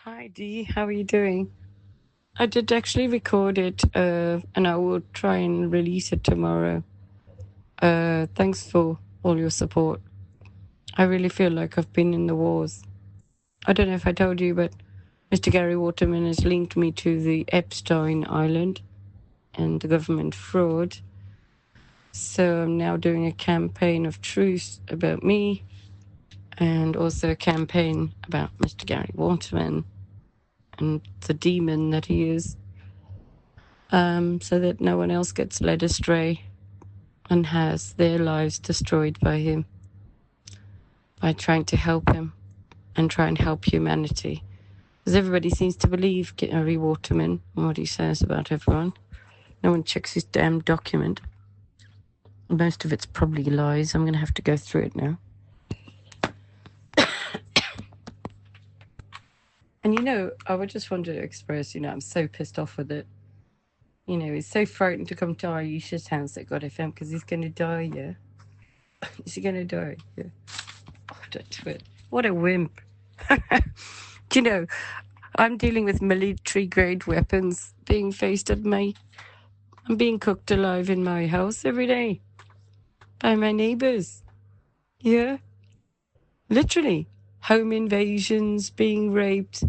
Hi Dee, how are you doing? I did actually record it, and I will try and release it tomorrow. Thanks for all your support. I really feel like I've been in the wars. I don't know if I told you, but Mr. Gary Waterman has linked me to the Epstein Island and the government fraud. So I'm now doing a campaign of truth about me and also a campaign about Mr. Gary Waterman and the demon that he is. So that no one else gets led astray and has their lives destroyed by him, by trying to help him and try and help humanity. Because everybody seems to believe Gary Waterman and what he says about everyone. No one checks his damn document. Most of it's probably lies. I'm going to have to go through it now. And I would just want to express, I'm so pissed off with it. He's so frightened to come to Aisha's house at God FM because he's going to die, yeah? Is he going to die? Yeah. What a twit. What a wimp. Do you know, I'm dealing with military-grade weapons being faced at me. I'm being cooked alive in my house every day by my neighbours. Yeah? Literally. Home invasions, being raped,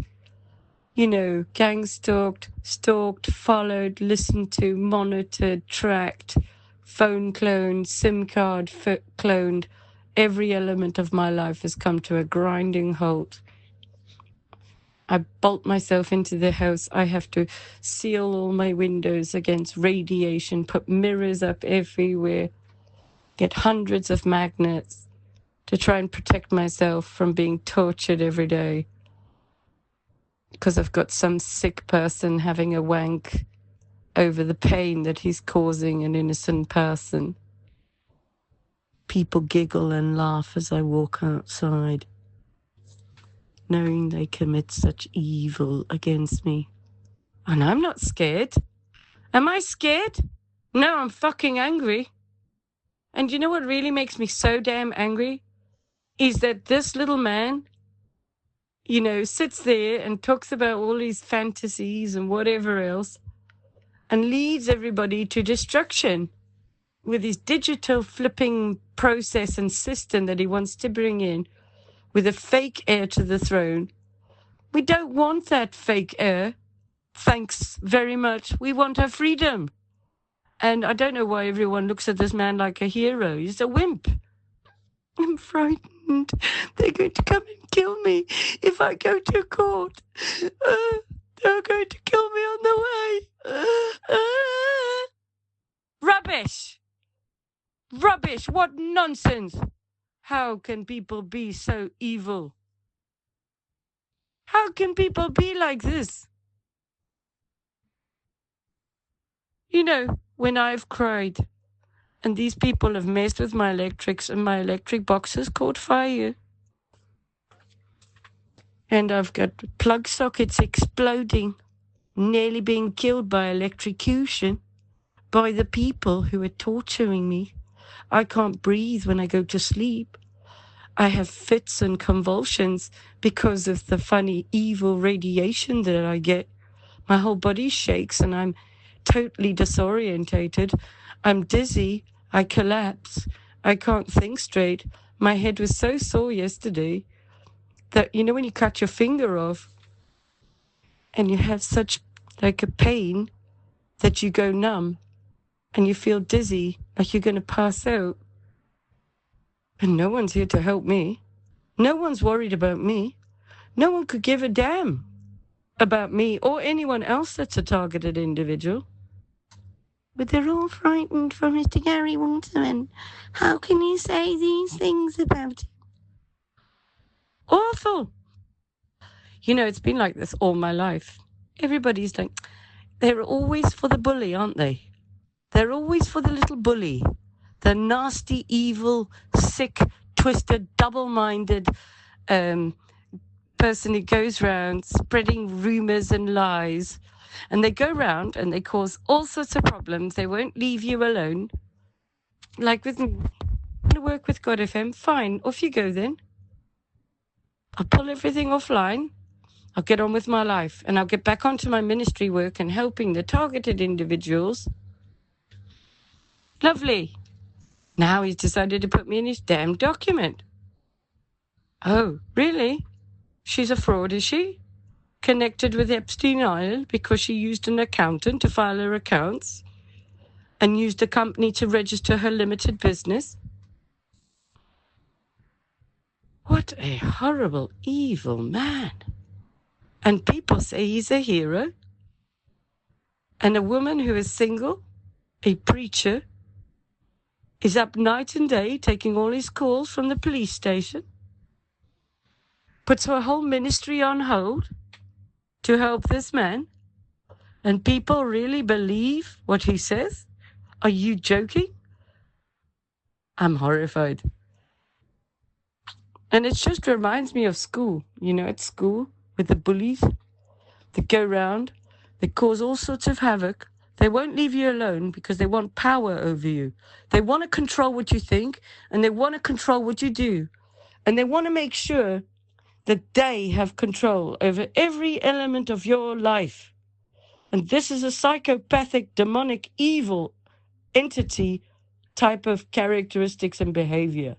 gang stalked, followed, listened to, monitored, tracked, phone cloned, SIM card cloned. Every element of my life has come to a grinding halt. I bolt myself into the house. I have to seal all my windows against radiation, put mirrors up everywhere, get hundreds of magnets to try and protect myself from being tortured every day. Because I've got some sick person having a wank over the pain that he's causing an innocent person. People giggle and laugh as I walk outside, knowing they commit such evil against me. And I'm not scared. Am I scared? No, I'm fucking angry. And you know what really makes me so damn angry? Is that this little man, sits there and talks about all his fantasies and whatever else and leads everybody to destruction with his digital flipping process and system that he wants to bring in with a fake heir to the throne. We don't want that fake heir. Thanks very much. We want our freedom. And I don't know why everyone looks at this man like a hero. He's a wimp. I'm frightened. They're going to come and kill me if I go to court. They're going to kill me on the way. Rubbish! Rubbish! What nonsense! How can people be so evil? How can people be like this? When I've cried and these people have messed with my electrics and my electric box has caught fire. And I've got plug sockets exploding, nearly being killed by electrocution by the people who are torturing me. I can't breathe when I go to sleep. I have fits and convulsions because of the funny, evil radiation that I get. My whole body shakes and I'm totally disorientated. I'm dizzy. I collapse. I can't think straight. My head was so sore yesterday that, when you cut your finger off and you have such like a pain that you go numb and you feel dizzy, like you're going to pass out. And no one's here to help me. No one's worried about me. No one could give a damn about me or anyone else that's a targeted individual. But they're all frightened for Mr. Gary Waterman. How can you say these things about him? Awful. It's been like this all my life. Everybody's like, they're always for the bully, aren't they? They're always for the little bully. The nasty, evil, sick, twisted, double-minded person who goes around spreading rumors and lies. And they go around and they cause all sorts of problems. They won't leave you alone. Like with me. I want to work with God FM. Fine, off you go then. I'll pull everything offline. I'll get on with my life and I'll get back onto my ministry work and helping the targeted individuals. Lovely. Now he's decided to put me in his damn document. Oh, really? She's a fraud, is she? Connected with Epstein Island because she used an accountant to file her accounts and used a company to register her limited business? What a horrible, evil man. And people say he's a hero. And a woman who is single, a preacher, is up night and day taking all his calls from the police station, puts her whole ministry on hold to help this man, and people really believe what he says? Are you joking? I'm horrified. And it just reminds me of school. You know, at school, with the bullies that go around, they cause all sorts of havoc. They won't leave you alone because they want power over you. They want to control what you think, and they want to control what you do. And they want to make sure that they have control over every element of your life. And this is a psychopathic, demonic, evil entity type of characteristics and behavior.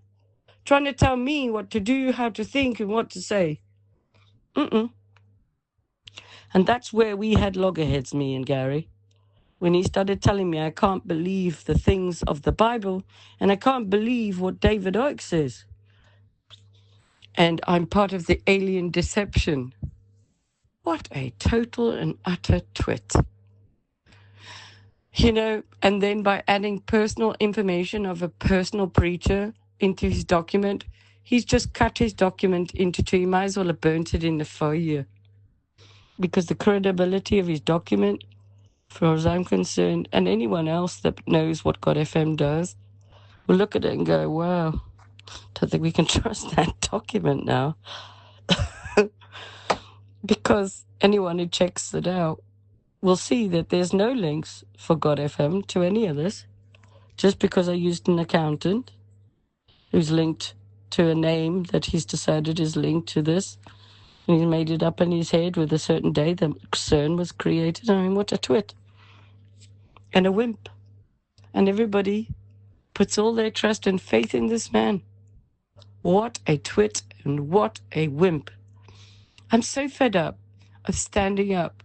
Trying to tell me what to do, how to think, and what to say. And that's where we had loggerheads, me and Gary. When he started telling me I can't believe the things of the Bible, and I can't believe what David Icke says. And I'm part of the alien deception. What a total and utter twit. You know, and then by adding personal information of a personal preacher into his document, he's just cut his document into two. He might as well have burnt it in the fire. Because the credibility of his document, as far as I'm concerned, and anyone else that knows what God FM does, will look at it and go, wow, don't think we can trust that document now. Because anyone who checks it out will see that there's no links for God FM to any of this. Just because I used an accountant who's linked to a name that he's decided is linked to this, and he's made it up in his head with a certain day that CERN was created. I mean, what a twit. And a wimp. And everybody puts all their trust and faith in this man. What a twit and what a wimp. I'm so fed up of standing up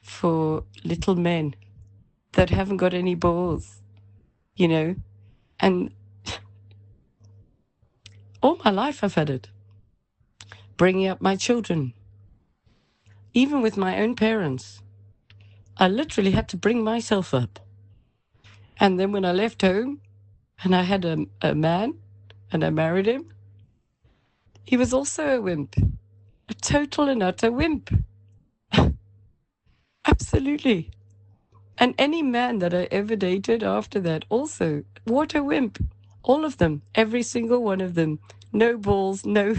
for little men that haven't got any balls, you know. And all my life I've had it. Bringing up my children. Even with my own parents. I literally had to bring myself up. And then when I left home and I had a man and I married him, he was also a wimp. A total and utter wimp. Absolutely. And any man that I ever dated after that also, what a wimp. All of them, every single one of them. No balls, no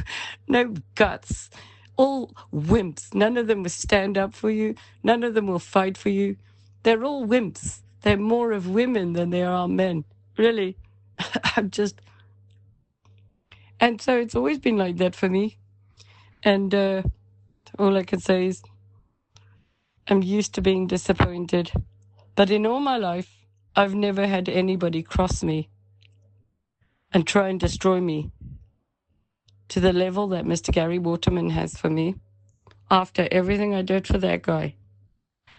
guts. All wimps. None of them will stand up for you. None of them will fight for you. They're all wimps. They're more of women than they are men. Really. I'm just... And so it's always been like that for me. And all I can say is I'm used to being disappointed. But in all my life, I've never had anybody cross me and try and destroy me to the level that Mr. Gary Waterman has for me after everything I did for that guy.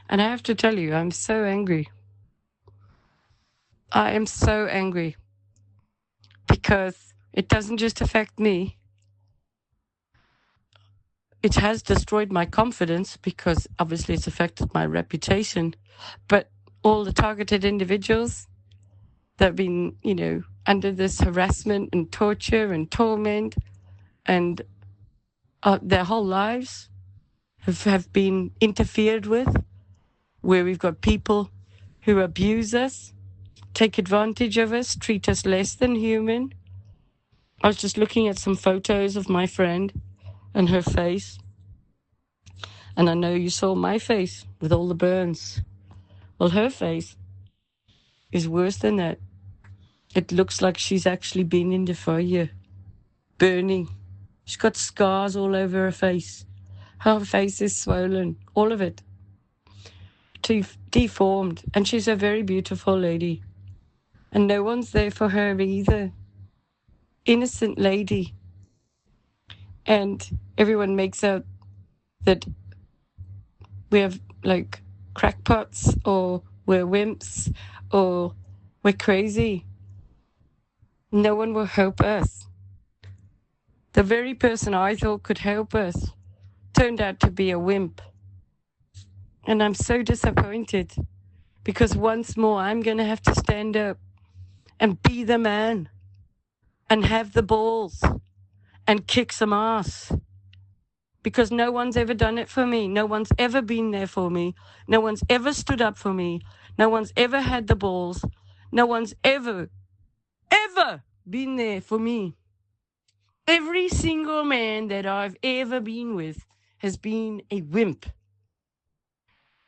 And I have to tell you, I'm so angry. I am so angry because it doesn't just affect me. It has destroyed my confidence because obviously it's affected my reputation. But all the targeted individuals that have been, you know, under this harassment and torture and torment and their whole lives have been interfered with, where we've got people who abuse us, take advantage of us, treat us less than human. I was just looking at some photos of my friend and her face. And I know you saw my face with all the burns. Well, her face is worse than that. It looks like she's actually been in the fire, burning. She's got scars all over her face. Her face is swollen, all of it, deformed. And she's a very beautiful lady. And no one's there for her either. Innocent lady. And everyone makes out that we have like crackpots or we're wimps or we're crazy. No one will help us. The very person I thought could help us turned out to be a wimp. And I'm so disappointed because once more I'm going to have to stand up and be the man and have the balls and kick some ass. Because no one's ever done it for me. No one's ever been there for me. No one's ever stood up for me. No one's ever had the balls. No one's ever been there for me. Every single man that I've ever been with has been a wimp.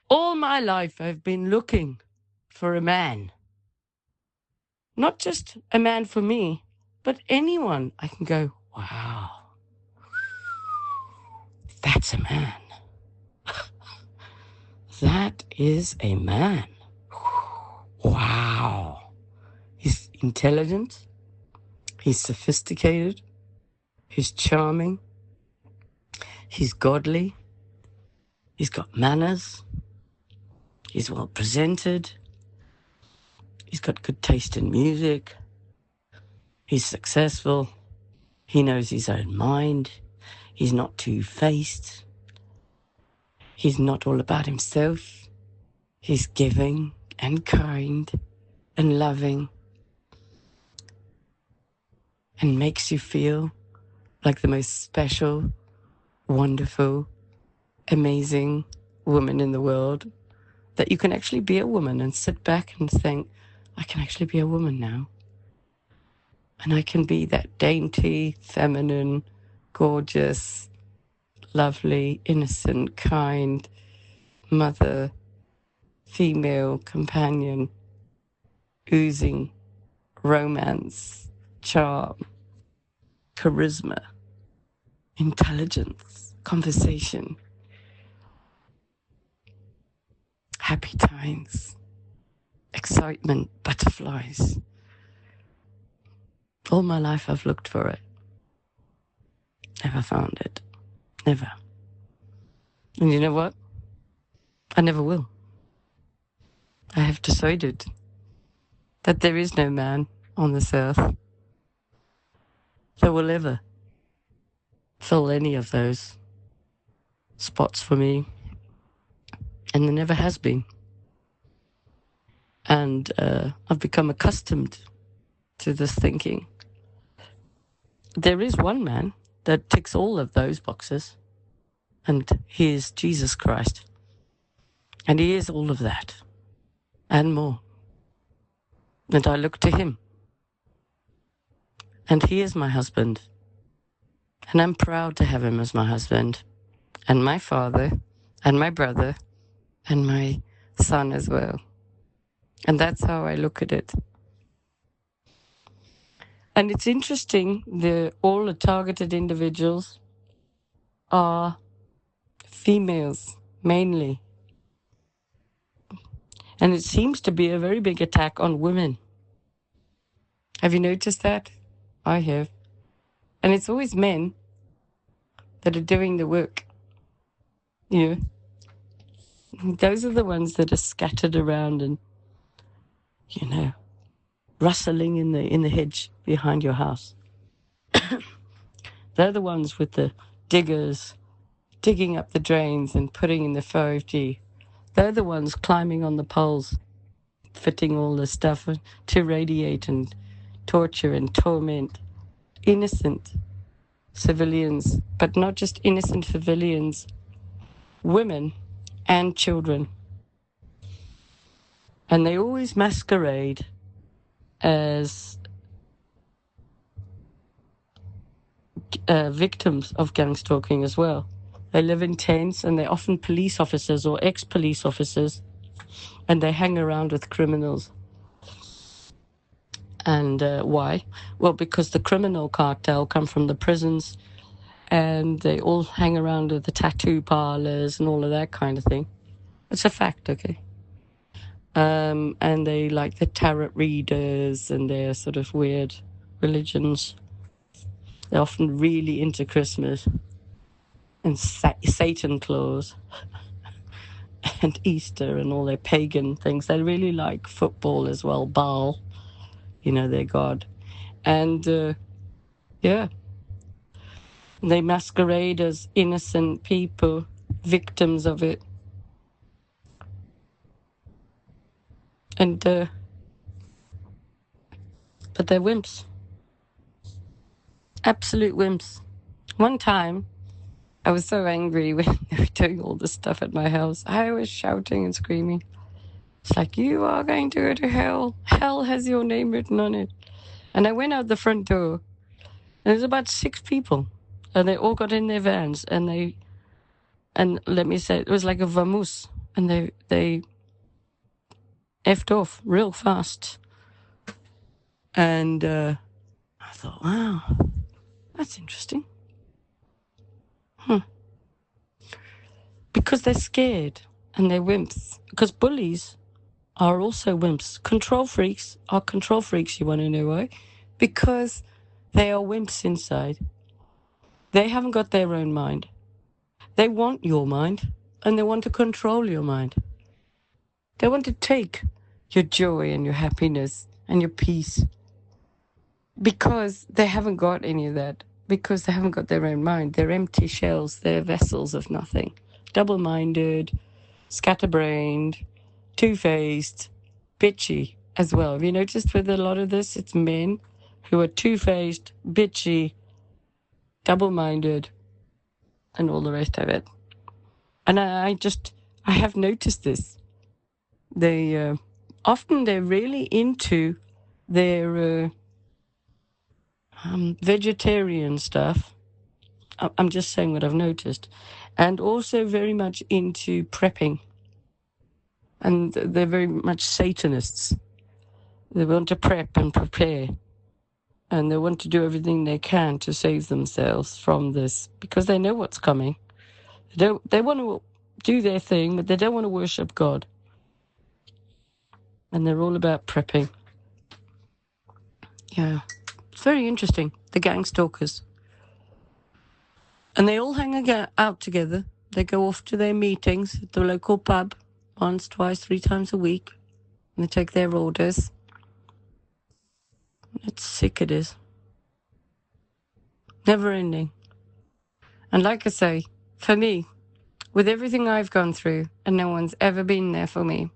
All my life I've been looking for a man. Not just a man for me, but anyone I can go, wow, that's a man. That is a man. Wow. He's intelligent. He's sophisticated. He's charming. He's godly. He's got manners. He's well presented. He's got good taste in music. He's successful. He knows his own mind. He's not two-faced. He's not all about himself. He's giving and kind and loving and makes you feel like the most special, wonderful, amazing woman in the world, that you can actually be a woman and sit back and think, I can actually be a woman now. And I can be that dainty, feminine, gorgeous, lovely, innocent, kind mother, female companion, oozing romance, charm, charisma, intelligence, conversation, happy times, excitement, butterflies. All my life I've looked for it. Never found it. Never. And you know what? I never will. I have decided that there is no man on this earth that will ever fill any of those spots for me. And there never has been. And I've become accustomed to this thinking. There is one man that ticks all of those boxes, and he is Jesus Christ. And he is all of that and more. And I look to him. And he is my husband. And I'm proud to have him as my husband and my father and my brother and my son as well. And that's how I look at it. And it's interesting, all the targeted individuals are females, mainly. And it seems to be a very big attack on women. Have you noticed that? I have. And it's always men that are doing the work. Yeah. Those are the ones that are scattered around and, rustling in the hedge behind your house. They're the ones with the diggers digging up the drains and putting in the 5G. They're the ones climbing on the poles, fitting all the stuff to radiate and torture and torment innocent civilians, but not just innocent civilians, women and children. And they always masquerade as victims of gang stalking as well. They live in tents, and they're often police officers or ex-police officers, and they hang around with criminals. And why? Well, because the criminal cartel come from the prisons and they all hang around at the tattoo parlors and all of that kind of thing. It's a fact, okay? And they like the tarot readers and their sort of weird religions. They're often really into Christmas and Satan Claus and Easter and all their pagan things. They really like football as well, Baal, their god. And, yeah, they masquerade as innocent people, victims of it. And, but they're wimps. Absolute wimps. One time, I was so angry when they were doing all this stuff at my house. I was shouting and screaming. It's like, you are going to go to hell. Hell has your name written on it. And I went out the front door, and there's about 6 people. And they all got in their vans, and let me say, it was like a vamoose. And they effed off real fast. And I thought, wow, that's interesting. Because they're scared and they're wimps. Because bullies are also wimps. Control freaks are control freaks, you want to know why? Because they are wimps inside. They haven't got their own mind. They want your mind, and they want to control your mind. They want to take your joy and your happiness and your peace because they haven't got any of that, because they haven't got their own mind. They're empty shells. They're vessels of nothing. Double-minded, scatterbrained, two-faced, bitchy as well. Have you noticed with a lot of this, it's men who are two-faced, bitchy, double-minded, and all the rest of it. And I have noticed this. They often they're really into their vegetarian stuff. I'm just saying what I've noticed. And also very much into prepping. And they're very much Satanists. They want to prep and prepare. And they want to do everything they can to save themselves from this because they know what's coming. They want to do their thing, but they don't want to worship God. And they're all about prepping. Yeah. It's very interesting. The gang stalkers. And they all hang out together. They go off to their meetings at the local pub once, twice, 3 times a week. And they take their orders. It's sick, it is. Never ending. And like I say, for me, with everything I've gone through, and no one's ever been there for me,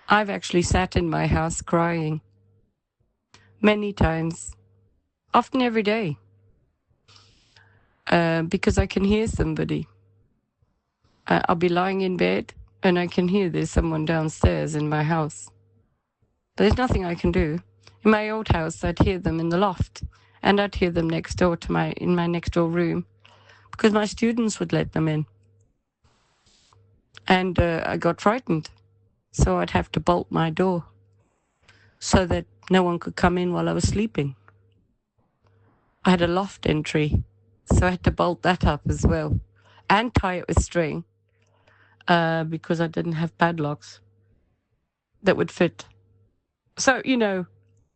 I've actually sat in my house crying. Many times. Often every day. Because I can hear somebody. I'll be lying in bed, and I can hear there's someone downstairs in my house. But there's nothing I can do. In my old house, I'd hear them in the loft, and I'd hear them next door in my next door room, because my students would let them in. And I got frightened, so I'd have to bolt my door so that no one could come in while I was sleeping. I had a loft entry, so I had to bolt that up as well, and tie it with string, because I didn't have padlocks that would fit. So,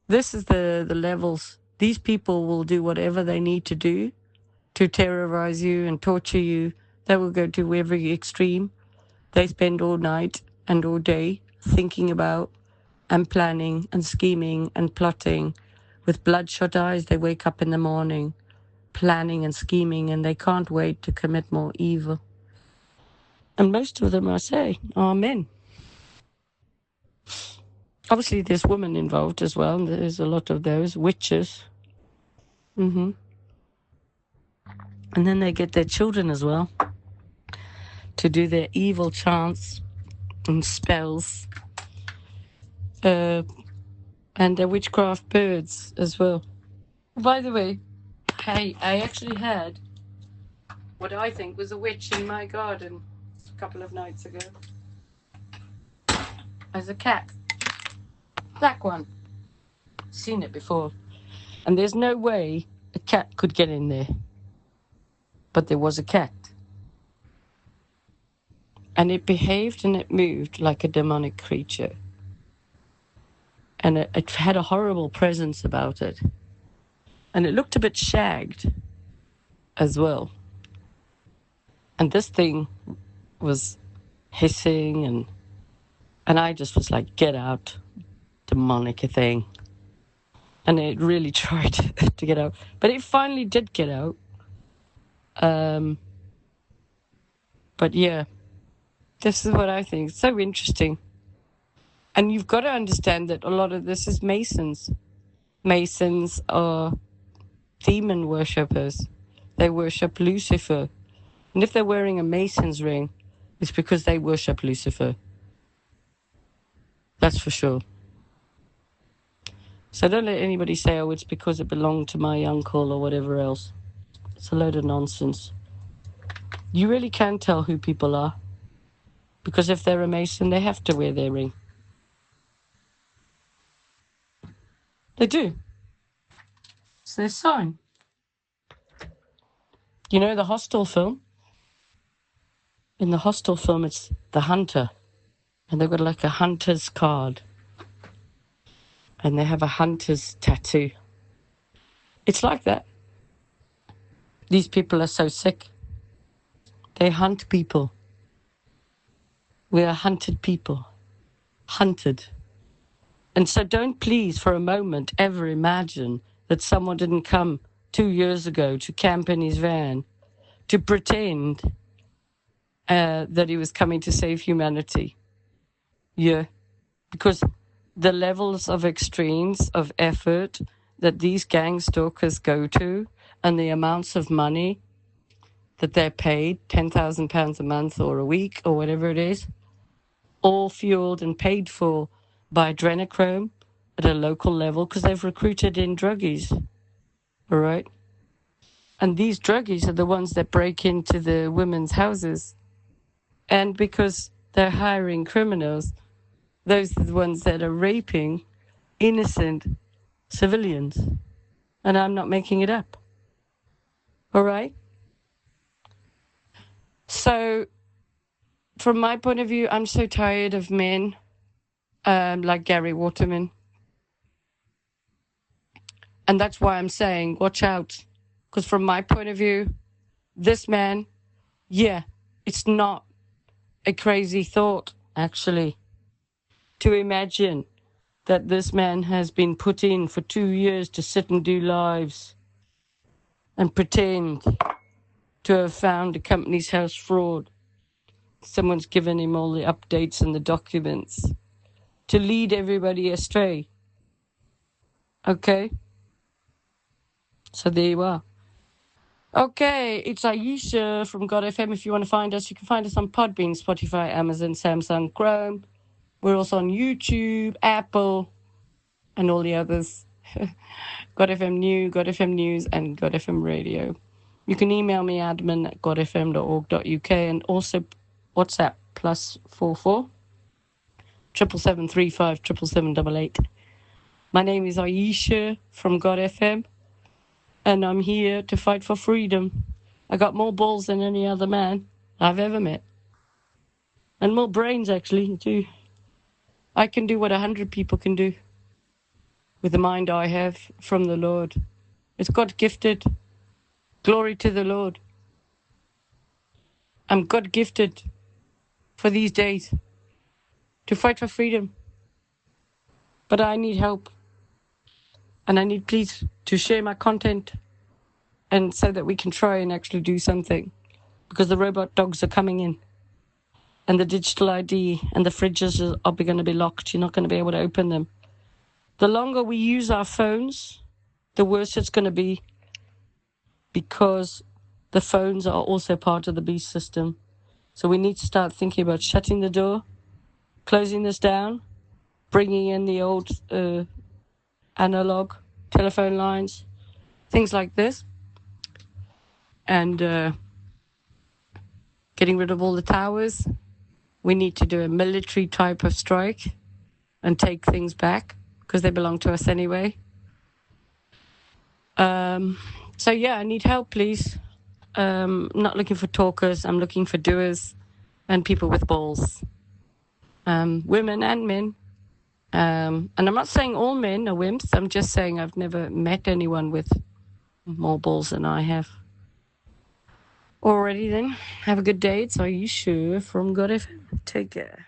this is the levels. These people will do whatever they need to do to terrorize you and torture you. They will go to every extreme. They spend all night and all day thinking about and planning and scheming and plotting. With bloodshot eyes, they wake up in the morning planning and scheming, and they can't wait to commit more evil. And most of them, I say, are men. Obviously, there's women involved as well, and there's a lot of those, witches. And then they get their children as well to do their evil chants and spells. And their witchcraft birds as well. By the way, I actually had what I think was a witch in my garden a couple of nights ago. As a cat. Black one. Seen it before. And there's no way a cat could get in there. but there was a cat. And it behaved and it moved like a demonic creature. And it had a horrible presence about it. And it looked a bit shagged as well. And this thing was hissing, and I just was like, get out, demonic thing. And it really tried to get out. But it finally did get out. But yeah, this is what I think. It's so interesting. And you've got to understand that a lot of this is Masons. Masons are demon worshippers. They worship Lucifer. And if they're wearing a Mason's ring, it's because they worship Lucifer. That's for sure. So don't let anybody say, oh, it's because it belonged to my uncle or whatever else. It's a load of nonsense. You really can tell who people are. Because if they're a Mason, they have to wear their ring. They do. It's their sign. You know the Hostel film? In the Hostel film, it's the hunter. And they've got like a hunter's card. And they have a hunter's tattoo. It's like that. These people are so sick. They hunt people. We are hunted people. Hunted. And so don't please for a moment ever imagine that someone didn't come 2 years ago to camp in his van to pretend that he was coming to save humanity. Yeah. Because the levels of extremes of effort that these gang stalkers go to and the amounts of money that they're paid, £10,000 a month or a week or whatever it is, all fueled and paid for by adrenochrome at a local level because they've recruited in druggies. All right? And these druggies are the ones that break into the women's houses. And because they're hiring criminals, those are the ones that are raping innocent civilians. And I'm not making it up. All right? So, from my point of view, I'm so tired of men like Gary Waterman. And that's why I'm saying, watch out. Because from my point of view, this man, yeah, it's not a crazy thought, actually, to imagine that this man has been put in for 2 years to sit and do lives and pretend to have found a company's house fraud. Someone's given him all the updates and the documents to lead everybody astray. Okay? So there you are. Okay, it's Aisha from God FM. If you want to find us, you can find us on Podbean, Spotify, Amazon, Samsung, Chrome. We're also on YouTube, Apple, and all the others. God FM New, God FM News, and God FM Radio. You can email me, admin@godfm.org.uk, and also WhatsApp +44 77735 77788. My name is Aisha from God FM. And I'm here to fight for freedom. I got more balls than any other man I've ever met. And more brains, actually, too. I can do what 100 people can do with the mind I have from the Lord. It's God-gifted. Glory to the Lord. I'm God-gifted for these days to fight for freedom. But I need help. And I need please to share my content and so that we can try and actually do something. Because the robot dogs are coming in. And the digital ID and the fridges are going to be locked. You're not going to be able to open them. The longer we use our phones, the worse it's going to be. Because the phones are also part of the beast system. So we need to start thinking about shutting the door, closing this down, bringing in the old analog telephone lines, things like this, and getting rid of all the towers. We need to do a military type of strike and take things back because they belong to us anyway. So yeah, I need help, please. not looking for talkers. I'm looking for doers and people with balls, women and men. And I'm not saying all men are wimps. I'm just saying I've never met anyone with more balls than I have. Alrighty then. Have a good day. It's Are You Sure from God FM. Take care.